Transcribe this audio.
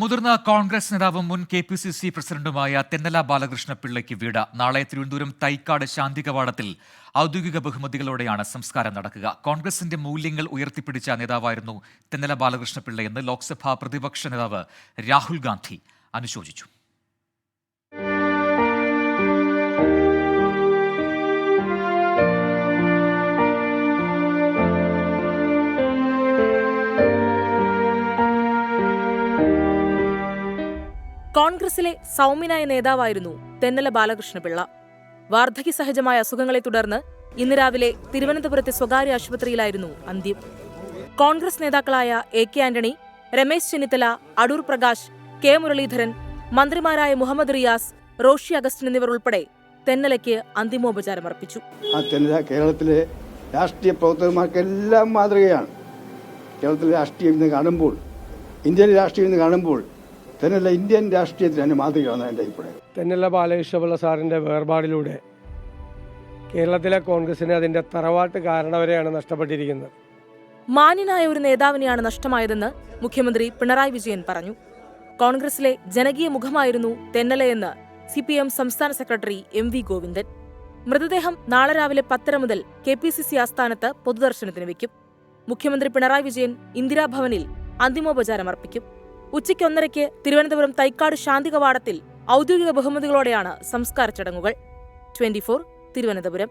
മുതിർന്ന കോൺഗ്രസ് നേതാവും മുൻ KPCC പ്രസിഡന്റുമായ തെന്നല ബാലകൃഷ്ണ പിള്ളയ്ക്ക് വീട്. നാളെ തിരുവനന്തപുരം തൈക്കാട് ശാന്തി കവാടത്തിൽ ഔദ്യോഗിക ബഹുമതികളോടെയാണ് സംസ്കാരം നടക്കുക. കോൺഗ്രസിന്റെ മൂല്യങ്ങൾ ഉയർത്തിപ്പിടിച്ച നേതാവായിരുന്നു തെന്നല ബാലകൃഷ്ണ പിള്ളയെന്ന് ലോക്സഭാ പ്രതിപക്ഷ നേതാവ് രാഹുൽ ഗാന്ധി അനുശോചിച്ചു. കോൺഗ്രസിലെ സൗമ്യനായ നേതാവായിരുന്നു തെന്നല ബാലകൃഷ്ണപിള്ള. വാർദ്ധക്യ സഹജമായ അസുഖങ്ങളെ തുടർന്ന് ഇന്ന് രാവിലെ തിരുവനന്തപുരത്തെ സ്വകാര്യ ആശുപത്രിയിലായിരുന്നു അന്ത്യം. കോൺഗ്രസ് നേതാക്കളായ AK ആന്റണി, രമേശ് ചെന്നിത്തല, അടൂർ പ്രകാശ്, K മുരളീധരൻ, മന്ത്രിമാരായ മുഹമ്മദ് റിയാസ്, റോഷി അഗസ്റ്റിൻ എന്നിവർ ഉൾപ്പെടെ തെന്നലയ്ക്ക് അന്തിമോപചാരമർപ്പിച്ചു. കേരളത്തിലെ രാഷ്ട്രീയ പ്രവർത്തകന്മാർക്കെല്ലാം മാതൃകയാണ്. കേരളത്തിലെ രാഷ്ട്രീയം ഇന്ന് കാണുമ്പോൾ, ഇന്ത്യൻ രാഷ്ട്രീയം ഇന്ന് കാണുമ്പോൾ തെന്നല ഇന്ത്യൻ രാഷ്ട്രീയത്തിൽ തന്നെ മാതൃകയാണ് എൻ്റെ അഭിപ്രായം. തെന്നല ബാലകൃഷ്ണപിള്ള സാറിൻ്റെ വേർപാടിലൂടെ കേരളത്തിലെ കോൺഗ്രസിന് അതിൻ്റെ തറവാട്ട് കാരണവരെയാണ് നഷ്ടപ്പെട്ടിരിക്കുന്നത്. മാന്യനായ ഒരു നേതാവിനെയാണ് നഷ്ടമായതെന്ന് മുഖ്യമന്ത്രി പിണറായി വിജയൻ പറഞ്ഞു. കോൺഗ്രസിലെ ജനകീയ മുഖമായിരുന്നു തെന്നലയെന്ന് CPM സംസ്ഥാന സെക്രട്ടറി MV ഗോവിന്ദൻ. മൃതദേഹം നാളെ രാവിലെ 10:30 മുതൽ KPCC ആസ്ഥാനത്ത് പൊതുദർശനത്തിന് വയ്ക്കും. മുഖ്യമന്ത്രി പിണറായി വിജയൻ ഇന്ദിരാഭവനിൽ അന്തിമോപചാരമർപ്പിക്കും. ഉച്ചയ്ക്ക് 1:30 തിരുവനന്തപുരം തൈക്കാട് ശാന്തി കവാടത്തിൽ ഔദ്യോഗിക ബഹുമതികളോടെയാണ് സംസ്കാര ചടങ്ങുകൾ. 24 തിരുവനന്തപുരം.